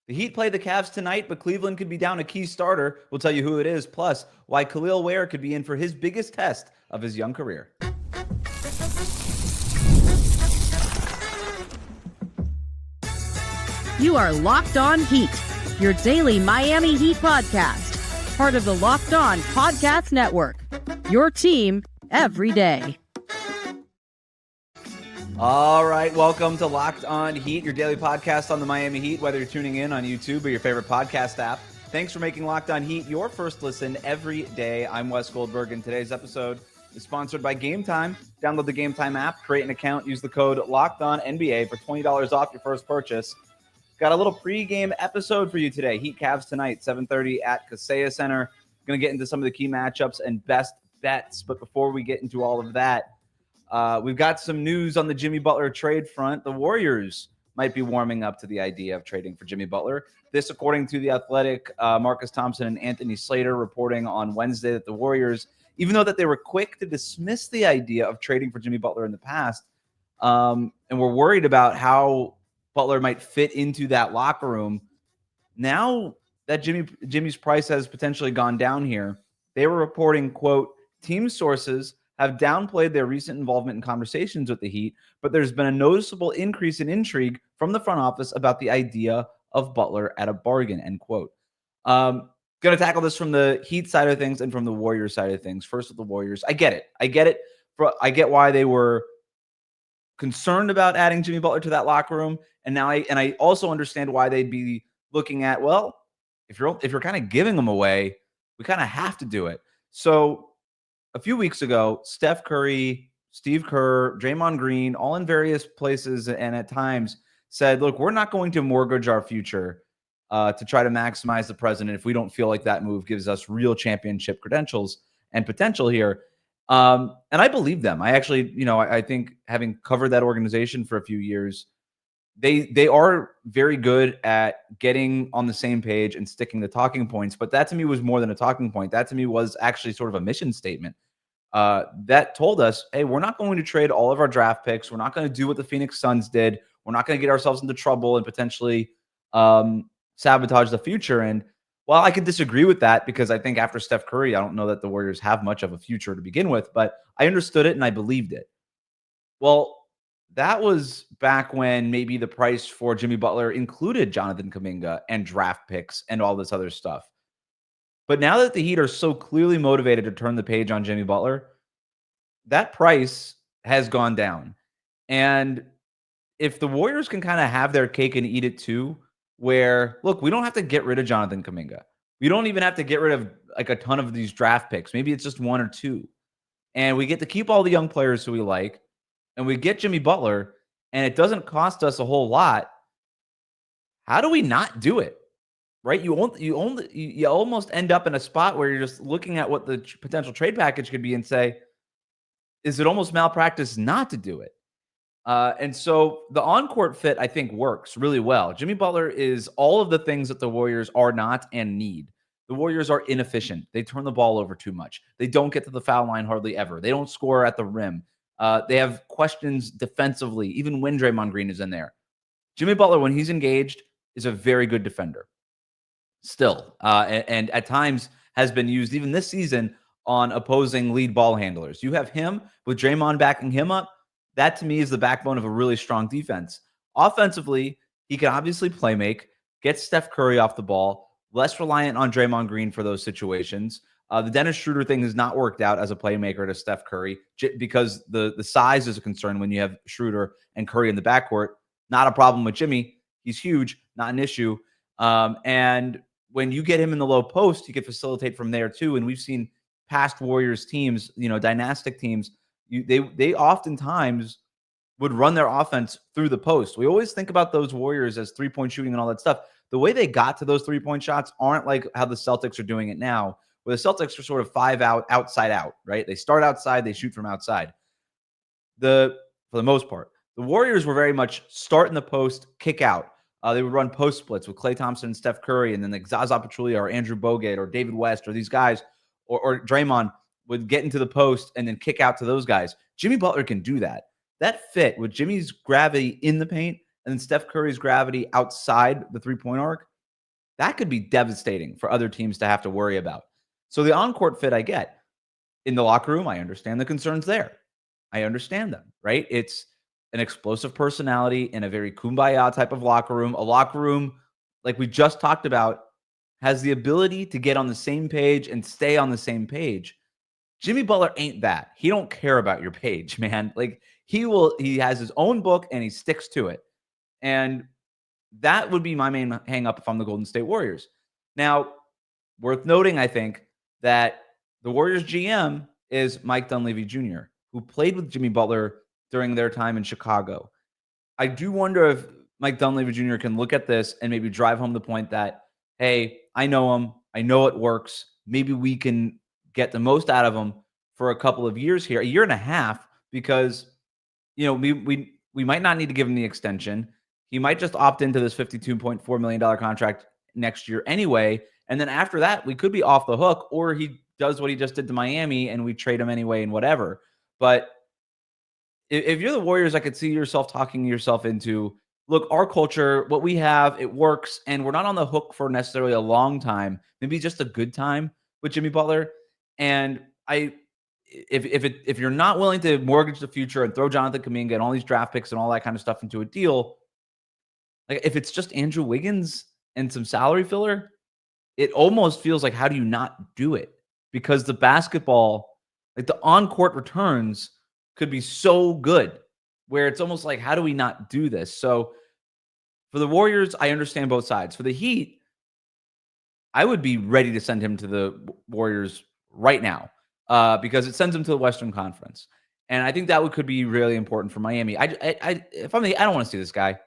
The Heat play the Cavs tonight, but Cleveland could be down a key starter. We'll tell you who it is, plus why Khil Weare could be in for his biggest test of his young career. You are Locked On Heat, your daily Miami Heat podcast, part of the Locked On Podcast Network, your team every day. All right, welcome to Locked On Heat, your daily podcast on the Miami Heat, whether you're tuning in on YouTube or your favorite podcast app. Thanks for making Locked On Heat your first listen every day. I'm Wes Goldberg, and today's episode is sponsored by Gametime. Download the Gametime app, create an account, use the code LOCKEDONNBA for $20 off your first purchase. Got a little pregame episode for you today. Heat Cavs tonight, 7:30 at Kaseya Center. Going to get into some of the key matchups and best bets, but before we get into all of that, we've got some news on the Jimmy Butler trade front. The Warriors might be warming up to the idea of trading for Jimmy Butler. This, according to The Athletic, Marcus Thompson and Anthony Slater reporting on Wednesday that the Warriors, even though that they were quick to dismiss the idea of trading for Jimmy Butler in the past, and were worried about how Butler might fit into that locker room, now that Jimmy's price has potentially gone down here, they were reporting, quote, team sources have downplayed their recent involvement in conversations with the Heat, but there's been a noticeable increase in intrigue from the front office about the idea of Butler at a bargain, end quote. Going to tackle this from the Heat side of things and from the Warriors side of things. First with the Warriors. I get it. I get why they were concerned about adding Jimmy Butler to that locker room. And now I also understand why they'd be looking at, well, if you're kind of giving them away, we kind of have to do it. So a few weeks ago, Steph Curry, Steve Kerr, Draymond Green, all in various places and at times said, look, we're not going to mortgage our future to try to maximize the present if we don't feel like that move gives us real championship credentials and potential here. And I believe them. I actually, I think having covered that organization for a few years, they are very good at getting on the same page and sticking to talking points. But that to me was more than a talking point. That to me was actually sort of a mission statement that told us, hey, we're not going to trade all of our draft picks. We're not going to do what the Phoenix Suns did. We're not going to get ourselves into trouble and potentially sabotage the future. And while I could disagree with that, because I think after Steph Curry, I don't know that the Warriors have much of a future to begin with, but I understood it and I believed it. Well, that was back when maybe the price for Jimmy Butler included Jonathan Kuminga and draft picks and all this other stuff. But now that the Heat are so clearly motivated to turn the page on Jimmy Butler, that price has gone down. And if the Warriors can kind of have their cake and eat it too, where, look, we don't have to get rid of Jonathan Kuminga. We don't even have to get rid of like a ton of these draft picks. Maybe it's just one or two. And we get to keep all the young players who we like. And we get Jimmy Butler, and it doesn't cost us a whole lot. How do we not do it? Right? You almost end up in a spot where you're just looking at what the potential trade package could be and say, is it almost malpractice not to do it? And so the on-court fit, I think, works really well. Jimmy Butler is all of the things that the Warriors are not and need. The Warriors are inefficient. They turn the ball over too much. They don't get to the foul line hardly ever. They don't score at the rim. They have questions defensively, even when Draymond Green is in there. Jimmy Butler, when he's engaged, is a very good defender still. And at times has been used even this season on opposing lead ball handlers. You have him with Draymond backing him up. That to me is the backbone of a really strong defense. Offensively, he can obviously play make, get Steph Curry off the ball, less reliant on Draymond Green for those situations. The Dennis Schroeder thing has not worked out as a playmaker to Steph Curry because the size is a concern when you have Schroeder and Curry in the backcourt. Not a problem with Jimmy. He's huge, not an issue. And when you get him in the low post, he can facilitate from there too. And we've seen past Warriors teams, dynastic teams, they oftentimes would run their offense through the post. We always think about those Warriors as three-point shooting and all that stuff. The way they got to those three-point shots aren't like how the Celtics are doing it now, where the Celtics are sort of 5 out, outside out, right? They start outside, they shoot from outside. For the most part, the Warriors were very much start in the post, kick out. They would run post splits with Klay Thompson and Steph Curry, and then like Zaza Pachulia or Andrew Bogut or David West or these guys or Draymond would get into the post and then kick out to those guys. Jimmy Butler can do that. That fit with Jimmy's gravity in the paint and then Steph Curry's gravity outside the three-point arc That could be devastating for other teams to have to worry about. So the on-court fit I get. In the locker room, I understand the concerns there. I understand them, right? It's an explosive personality in a very kumbaya type of locker room. A locker room, like we just talked about, has the ability to get on the same page and stay on the same page. Jimmy Butler ain't that. He don't care about your page, man. Like he has his own book and he sticks to it. And that would be my main hang up if I'm the Golden State Warriors. Now, worth noting, I think, that the Warriors GM is Mike Dunleavy Jr., who played with Jimmy Butler during their time in Chicago. I do wonder if Mike Dunleavy Jr. can look at this and maybe drive home the point that, hey, I know him. I know it works. Maybe we can get the most out of him for a couple of years here, a year and a half, because, we might not need to give him the extension. He might just opt into this $52.4 million contract next year anyway. And then after that, we could be off the hook, or he does what he just did to Miami and we trade him anyway and whatever. But if you're the Warriors, I could see yourself talking yourself into, look, our culture, what we have, it works, and we're not on the hook for necessarily a long time, maybe just a good time with Jimmy Butler. And if you're not willing to mortgage the future and throw Jonathan Kuminga and all these draft picks and all that kind of stuff into a deal, like if it's just Andrew Wiggins and some salary filler, it almost feels like, how do you not do it? Because the basketball, like the on-court returns could be so good where it's almost like, how do we not do this? So for the Warriors, I understand both sides. For the Heat, I would be ready to send him to the Warriors right now because it sends him to the Western Conference. And I think that could be really important for Miami. If I'm the Heat, I don't want to see this guy.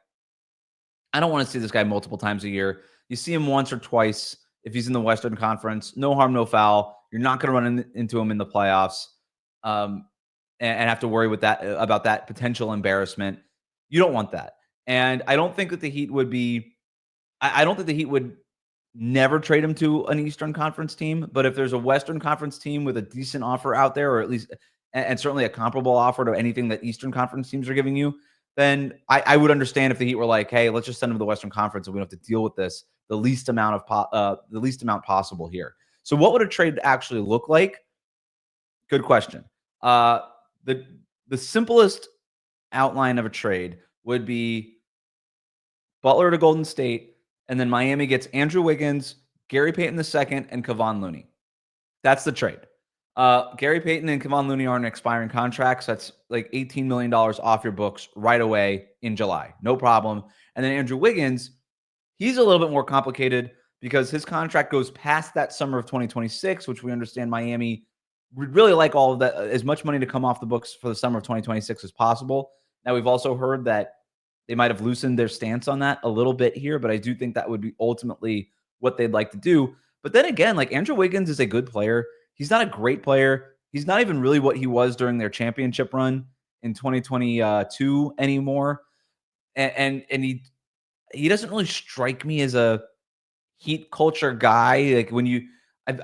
I don't want to see this guy multiple times a year. You see him once or twice if he's in the Western Conference. No harm, no foul. You're not going to run into him in the playoffs and have to worry about that potential embarrassment. You don't want that. And I don't think that the Heat would be – I don't think the Heat would never trade him to an Eastern Conference team. But if there's a Western Conference team with a decent offer out there, or at least – and certainly a comparable offer to anything that Eastern Conference teams are giving you, then I would understand if the Heat were like, hey, let's just send him to the Western Conference and we don't have to deal with this the least amount possible here. So what would a trade actually look like? Good question. The simplest outline of a trade would be Butler to Golden State, and then Miami gets Andrew Wiggins, Gary Payton II, and Kevon Looney. That's the trade. Gary Payton and Kevon Looney aren't expiring contracts. That's like $18 million off your books right away in July. No problem. And then Andrew Wiggins, he's a little bit more complicated because his contract goes past that summer of 2026, which we understand Miami would really like all of that, as much money to come off the books for the summer of 2026 as possible. Now, we've also heard that they might have loosened their stance on that a little bit here, but I do think that would be ultimately what they'd like to do. But then again, like Andrew Wiggins is a good player. He's not a great player. He's not even really what he was during their championship run in 2022 anymore. And he doesn't really strike me as a Heat culture guy. Like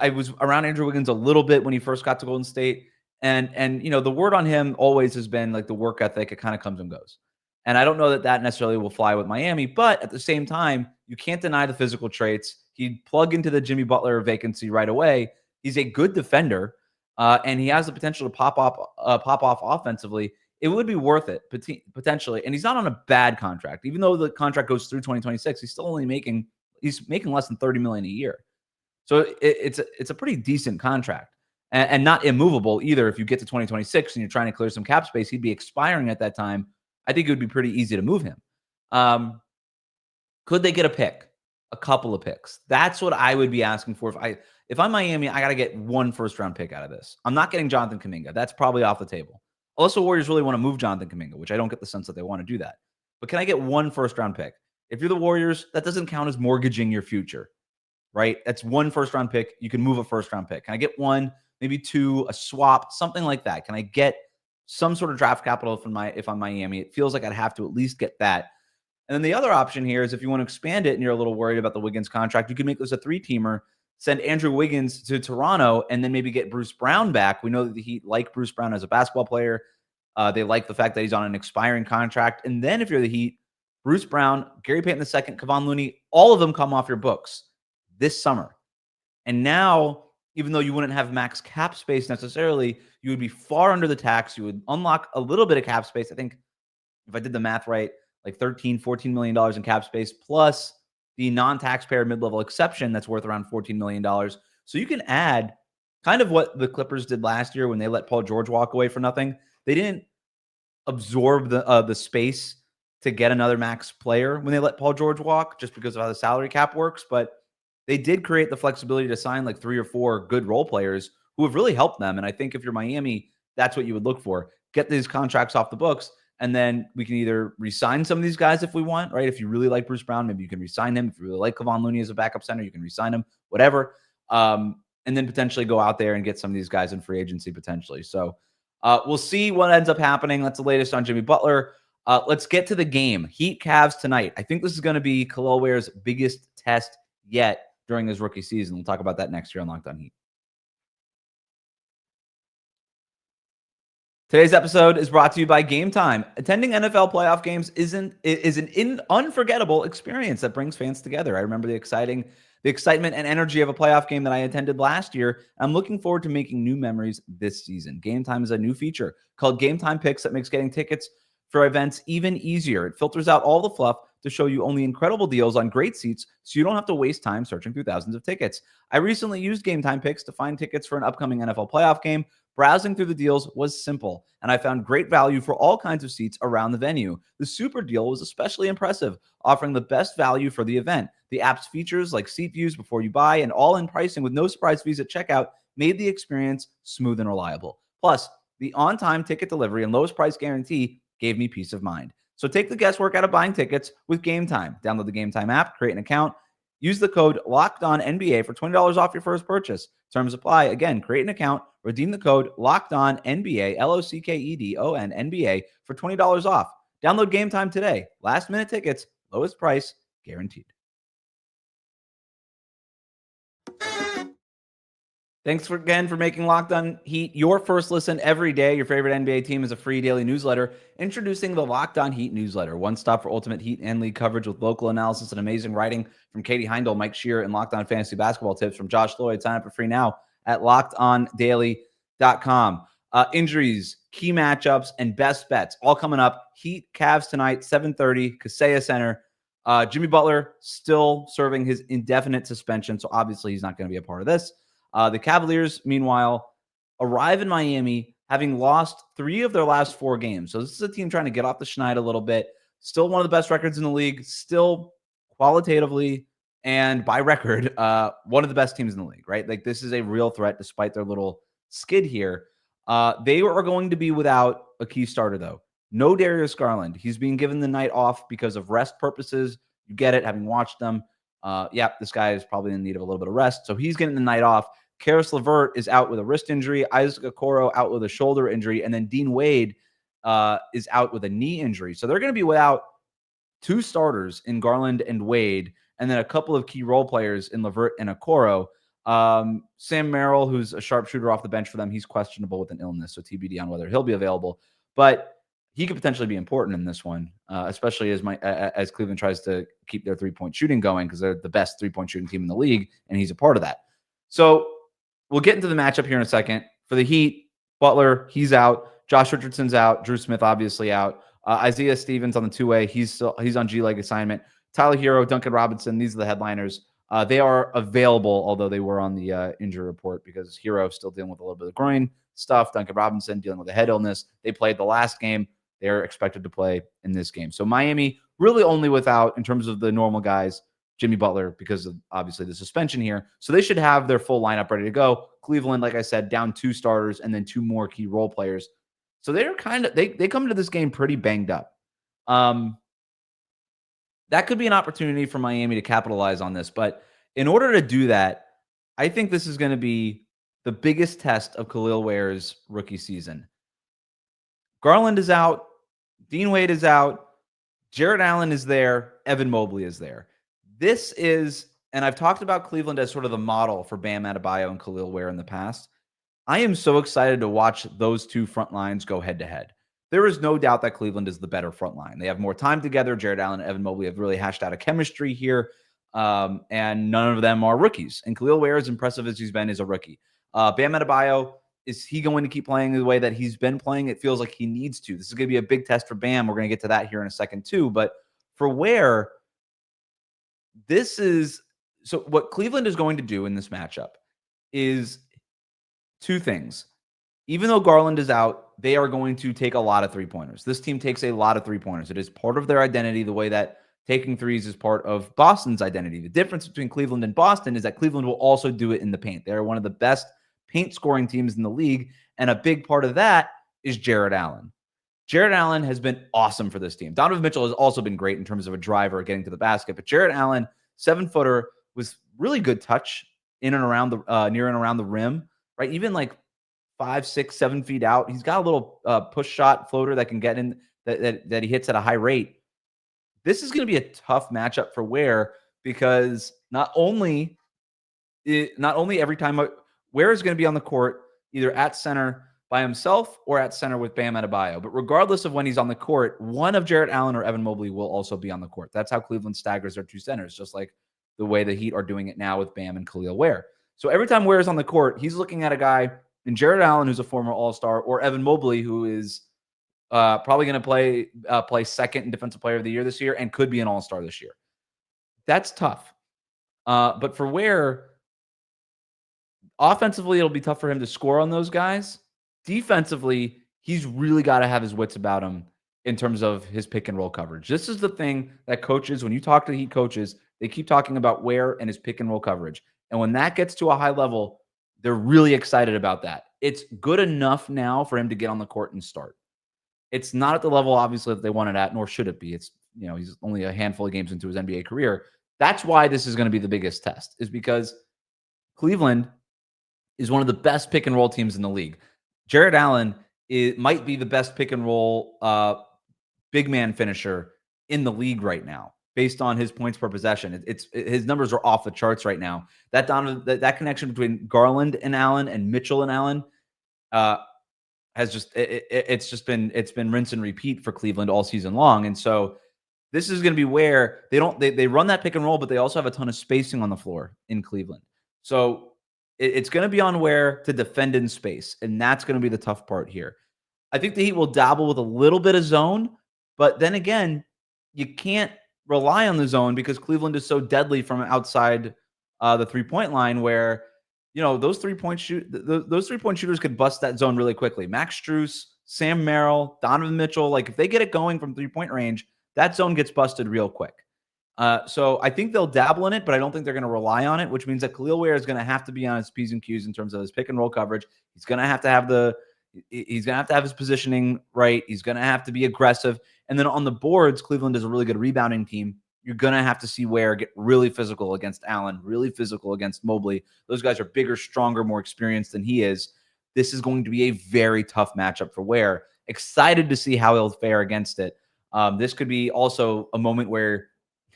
I was around Andrew Wiggins a little bit when he first got to Golden State. And the word on him always has been like the work ethic. It kind of comes and goes. And I don't know that necessarily will fly with Miami, but at the same time, you can't deny the physical traits. He'd plug into the Jimmy Butler vacancy right away. He's a good defender, and he has the potential to pop off offensively. It would be worth it potentially. And he's not on a bad contract, even though the contract goes through 2026. He's still only making less than $30 million a year. So it's a pretty decent contract, and not immovable either. If you get to 2026 and you're trying to clear some cap space, he'd be expiring at that time. I think it would be pretty easy to move him. Could they get a pick? A couple of picks. That's what I would be asking for. If I'm Miami, I got to get one first-round pick out of this. I'm not getting Jonathan Kuminga. That's probably off the table. Unless the Warriors really want to move Jonathan Kuminga, which I don't get the sense that they want to do that. But can I get one first-round pick? If you're the Warriors, that doesn't count as mortgaging your future, right? That's one first-round pick. You can move a first-round pick. Can I get one, maybe two, a swap, something like that? Can I get some sort of draft capital if I'm Miami? It feels like I'd have to at least get that. And then the other option here is if you want to expand it and you're a little worried about the Wiggins contract, you can make this a 3-teamer, send Andrew Wiggins to Toronto, and then maybe get Bruce Brown back. We know that the Heat like Bruce Brown as a basketball player. They like the fact that he's on an expiring contract. And then if you're the Heat, Bruce Brown, Gary Payton II, Kevon Looney, all of them come off your books. this summer. And now, even though you wouldn't have max cap space necessarily, you would be far under the tax. You would unlock a little bit of cap space. I think if I did the math right, like $13-14 million in cap space plus the non-taxpayer mid-level exception that's worth around $14 million. So you can add kind of what the Clippers did last year when they let Paul George walk away for nothing. They didn't absorb the space to get another max player when they let Paul George walk just because of how the salary cap works. But they did create the flexibility to sign like 3 or 4 good role players who have really helped them. And I think if you're Miami, that's what you would look for. Get these contracts off the books, and then we can either re-sign some of these guys if we want, right? If you really like Bruce Brown, maybe you can re-sign him. If you really like Kevon Looney as a backup center, you can re-sign him, whatever. And then potentially go out there and get some of these guys in free agency potentially. So we'll see what ends up happening. That's the latest on Jimmy Butler. Let's get to the game. Heat Cavs tonight. I think this is going to be Khil Weare's biggest test yet during his rookie season. We'll talk about that next year on Locked On Heat. Today's episode is brought to you by Gametime. Attending NFL playoff games is an unforgettable experience that brings fans together. I remember the excitement and energy of a playoff game that I attended last year. I'm looking forward to making new memories this season. Gametime is a new feature called Gametime Picks that makes getting tickets for events even easier. It filters out all the fluff to show you only incredible deals on great seats so you don't have to waste time searching through thousands of tickets. I recently used Gametime Picks to find tickets for an upcoming NFL playoff game. Browsing through the deals was simple, and I found great value for all kinds of seats around the venue. The Super Deal was especially impressive, offering the best value for the event. The app's features like seat views before you buy and all-in pricing with no surprise fees at checkout made the experience smooth and reliable. Plus, the on-time ticket delivery and lowest price guarantee gave me peace of mind. So take the guesswork out of buying tickets with Gametime. Download the Gametime app, create an account, use the code LOCKEDONNBA for $20 off your first purchase. Terms apply. Again, create an account, redeem the code LOCKEDONNBA, LOCKEDONNBA for $20 off. Download Gametime today. Last minute tickets, lowest price guaranteed. Thanks again for making Locked On Heat your first listen every day. Your favorite NBA team is a free daily newsletter. Introducing the Locked On Heat newsletter. One stop for ultimate Heat and league coverage with local analysis and amazing writing from Katie Heindel, Mike Shear, and Locked On Fantasy Basketball tips from Josh Lloyd. Sign up for free now at LockedOnDaily.com. Injuries, key matchups, and best bets all coming up. Heat Cavs tonight, 7:30, Kaseya Center. Jimmy Butler still serving his indefinite suspension, so obviously he's not going to be a part of this. The Cavaliers, meanwhile, arrive in Miami having lost 3 of their last 4 games. So this is a team trying to get off the schneid a little bit. Still one of the best records in the league. Still qualitatively and by record, one of the best teams in the league, right? Like this is a real threat despite their little skid here. They are going to be without a key starter, though. No Darius Garland. He's being given the night off because of rest purposes. You get it, having watched them. This guy is probably in need of a little bit of rest. So he's getting the night off. Karis LeVert is out with a wrist injury. Isaac Okoro out with a shoulder injury. And then Dean Wade is out with a knee injury. So they're going to be without 2 starters in Garland and Wade, and then a couple of key role players in LeVert and Okoro. Sam Merrill, who's a sharpshooter off the bench for them, he's questionable with an illness, so TBD on whether he'll be available. But he could potentially be important in this one, especially as Cleveland tries to keep their three-point shooting going because they're the best three-point shooting team in the league, and he's a part of that. So we'll get into the matchup here in a second. For the Heat, Butler, he's out. Josh Richardson's out. Drew Smith obviously out. Isaiah Stevens on the two-way. He's on G-Leg assignment. Tyler Hero, Duncan Robinson, these are the headliners. They are available, although they were on the injury report because Hero still dealing with a little bit of groin stuff. Duncan Robinson dealing with a head illness. They played the last game. They're expected to play in this game. So Miami really only without, in terms of the normal guys, Jimmy Butler because of obviously the suspension here. So they should have their full lineup ready to go. Cleveland, like I said, down 2 starters and then 2 more key role players. So they're they come into this game pretty banged up. That could be an opportunity for Miami to capitalize on this. But in order to do that, I think this is going to be the biggest test of Khil Weare's rookie season. Garland is out. Dean Wade is out. Jarrett Allen is there. Evan Mobley is there. This is, and I've talked about Cleveland as sort of the model for Bam Adebayo and Khil Weare in the past. I am so excited to watch those 2 front lines go head-to-head. There is no doubt that Cleveland is the better front line. They have more time together. Jarrett Allen and Evan Mobley have really hashed out a chemistry here. And none of them are rookies. And Khil Weare, as impressive as he's been, is a rookie. Bam Adebayo, is he going to keep playing the way that he's been playing? It feels like he needs to. This is going to be a big test for Bam. We're going to get to that here in a second too. But for Weare, so what Cleveland is going to do in this matchup is two things. Even though Garland is out, they are going to take a lot of three-pointers. This team takes a lot of three-pointers. It is part of their identity, the way that taking threes is part of Boston's identity. The difference between Cleveland and Boston is that Cleveland will also do it in the paint. They're one of the best paint-scoring teams in the league, and a big part of that is Jarrett Allen. Jarrett Allen has been awesome for this team. Donovan Mitchell has also been great in terms of a driver getting to the basket, but Jarrett Allen, 7-footer, was really good touch in and around the near and around the rim, right? Even like 5, 6, 7 feet out. He's got a little push shot floater that can get in that he hits at a high rate. This is going to be a tough matchup for Weare because not only every time Weare is going to be on the court either at center by himself or at center with Bam Adebayo. But regardless of when he's on the court, one of Jarrett Allen or Evan Mobley will also be on the court. That's how Cleveland staggers their two centers, just like the way the Heat are doing it now with Bam and Khil Weare. So every time Weare is on the court, he's looking at a guy in Jarrett Allen, who's a former All-Star, or Evan Mobley, who is probably going to play second in Defensive Player of the Year this year and could be an All-Star this year. That's tough. But for Weare, offensively, it'll be tough for him to score on those guys. Defensively, he's really got to have his wits about him in terms of his pick and roll coverage. This is the thing that coaches, when you talk to Heat coaches, they keep talking about Weare and his pick and roll coverage. And when that gets to a high level, they're really excited about that. It's good enough now for him to get on the court and start. It's not at the level, obviously, that they want it at, nor should it be. It's, he's only a handful of games into his NBA career. That's why this is going to be the biggest test, is because Cleveland is one of the best pick and roll teams in the league. Jarrett Allen might be the best pick and roll big man finisher in the league right now, based on his points per possession. His numbers are off the charts right now. That connection between Garland and Allen and Mitchell and Allen has it's been rinse and repeat for Cleveland all season long. And so this is going to be where they run that pick and roll, but they also have a ton of spacing on the floor in Cleveland. So it's going to be on Weare to defend in space, and that's going to be the tough part here. I think the Heat will dabble with a little bit of zone, but then again, you can't rely on the zone because Cleveland is so deadly from outside the three-point line, where those three-point shooters could bust that zone really quickly. Max Strus, Sam Merrill, Donovan Mitchell, like if they get it going from three-point range, that zone gets busted real quick. So I think they'll dabble in it, but I don't think they're going to rely on it, which means that Khil Weare is going to have to be on his P's and Q's in terms of his pick and roll coverage. He's going to have to have his positioning right. He's going to have to be aggressive. And then on the boards, Cleveland is a really good rebounding team. You're going to have to see Weare get really physical against Allen, really physical against Mobley. Those guys are bigger, stronger, more experienced than he is. This is going to be a very tough matchup for Weare. Excited to see how he'll fare against it. This could be also a moment where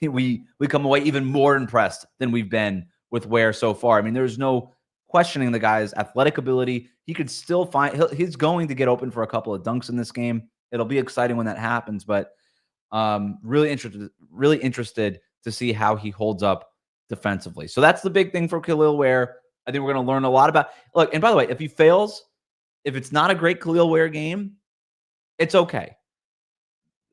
we come away even more impressed than we've been with Weare so far. I mean, there's no questioning the guy's athletic ability. He could still he's going to get open for a couple of dunks in this game. It'll be exciting when that happens, but really interested to see how he holds up defensively. So that's the big thing for Khil Weare. I think we're going to learn a lot about. Look, and by the way, if he fails, if it's not a great Khil Weare game, it's okay.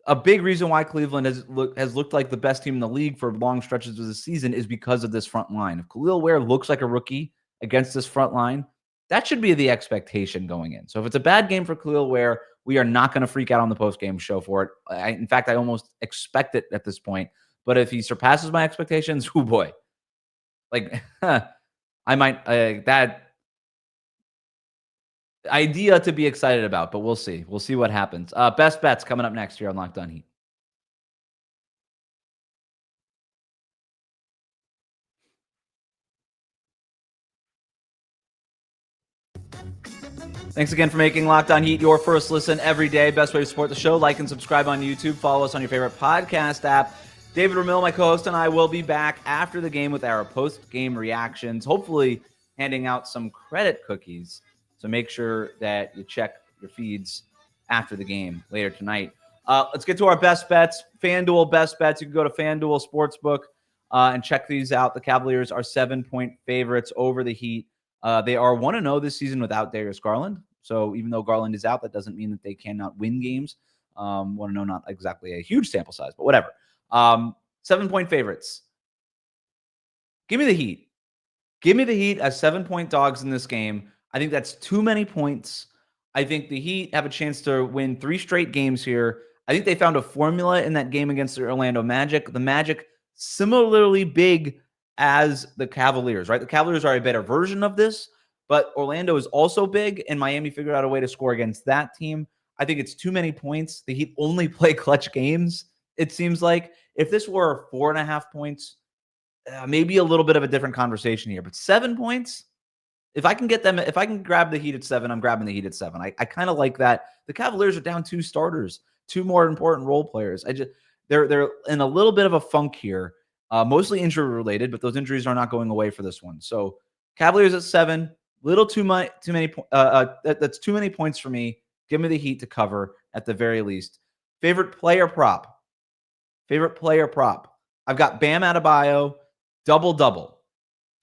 A big reason why Cleveland has looked like the best team in the league for long stretches of the season is because of this front line. If Khil Weare looks like a rookie against this front line, that should be the expectation going in. So if it's a bad game for Khil Weare, we are not going to freak out on the post-game show for it. In fact, I almost expect it at this point. But if he surpasses my expectations, oh boy. Like, I might, that idea to be excited about, but we'll see. We'll see what happens. Best bets coming up next here on Locked On Heat. Thanks again for making Locked On Heat your first listen every day. Best way to support the show, like and subscribe on YouTube. Follow us on your favorite podcast app. David Ramil, my co-host, and I will be back after the game with our post-game reactions, hopefully handing out some credit cookies. So make sure that you check your feeds after the game later tonight. Let's get to our best bets. FanDuel best bets. You can go to FanDuel Sportsbook. And check these out. The Cavaliers are 7-point favorites over the Heat. They are 1-0 this season without Darius Garland. So even though Garland is out, that doesn't mean that they cannot win games. 1-0, not exactly a huge sample size, but whatever. 7-point favorites. Give me the Heat. Give me the Heat as 7-point dogs in this game. I think that's too many points. I think the Heat have a chance to win 3 straight games here. I think they found a formula in that game against the Orlando Magic. The Magic similarly big as the Cavaliers, right? The Cavaliers are a better version of this, but Orlando is also big, and Miami figured out a way to score against that team. I think it's too many points. The Heat only play clutch games, it seems like. If this were 4.5 points, maybe a little bit of a different conversation here. But 7 points, if I can grab the Heat at 7, I'm grabbing the Heat at 7. I kind of like that. The Cavaliers are down 2 starters, 2 more important role players. They're in a little bit of a funk here, mostly injury related, but those injuries are not going away for this one. So Cavaliers at 7, little too many. That's too many points for me. Give me the Heat to cover at the very least. Favorite player prop. I've got Bam Adebayo double-double.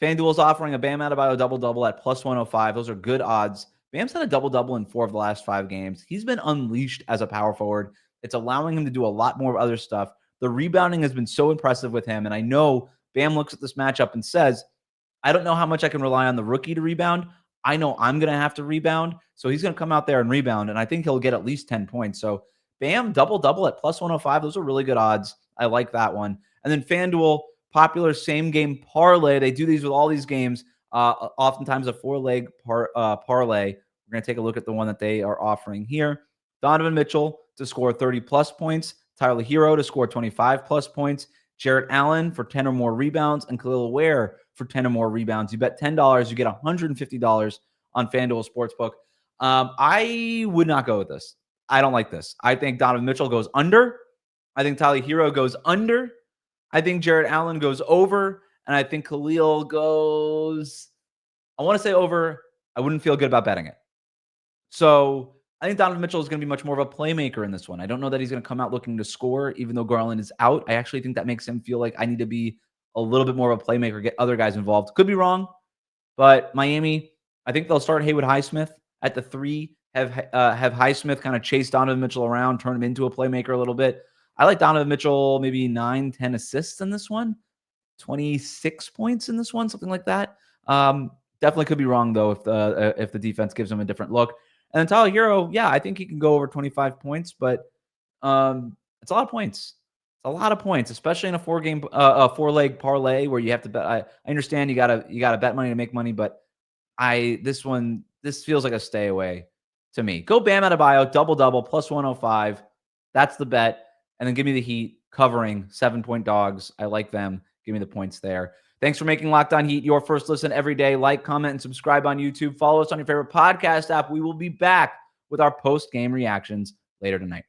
FanDuel's offering a Bam Adebayo double-double at plus 105. Those are good odds. Bam's had a double-double in 4 of the last 5 games. He's been unleashed as a power forward. It's allowing him to do a lot more other stuff. The rebounding has been so impressive with him, and I know Bam looks at this matchup and says, I don't know how much I can rely on the rookie to rebound. I know I'm going to have to rebound, so he's going to come out there and rebound, and I think he'll get at least 10 points. So Bam, double-double at plus 105. Those are really good odds. I like that one. And then FanDuel, popular same-game parlay. They do these with all these games, oftentimes a 4-leg parlay. We're going to take a look at the one that they are offering here. Donovan Mitchell to score 30-plus points. Tyler Hero to score 25-plus points. Jarrett Allen for 10 or more rebounds. And Khil Weare for 10 or more rebounds. You bet $10, you get $150 on FanDuel Sportsbook. I would not go with this. I don't like this. I think Donovan Mitchell goes under. I think Tyler Hero goes under. I think Jarrett Allen goes over. And I think Khalil goes, I want to say over. I wouldn't feel good about betting it. So I think Donovan Mitchell is going to be much more of a playmaker in this one. I don't know that he's going to come out looking to score, even though Garland is out. I actually think that makes him feel like I need to be a little bit more of a playmaker, get other guys involved. Could be wrong, but Miami, I think they'll start Haywood Highsmith at the 3, have Highsmith kind of chase Donovan Mitchell around, turn him into a playmaker a little bit. I like Donovan Mitchell, maybe 9, 10 assists in this one, 26 points in this one, something like that. Definitely could be wrong, though, if the defense gives him a different look. And then Tyler Hero, yeah, I think he can go over 25 points, but it's a lot of points. It's a lot of points, especially in a 4-leg parlay where you have to bet. I understand you gotta bet money to make money, but this feels like a stay away to me. Go Bam Adebayo, double-double, plus 105. That's the bet. And then give me the Heat covering 7-point dogs. I like them. Give me the points there. Thanks for making Locked On Heat your first listen every day. Like, comment, and subscribe on YouTube. Follow us on your favorite podcast app. We will be back with our post-game reactions later tonight.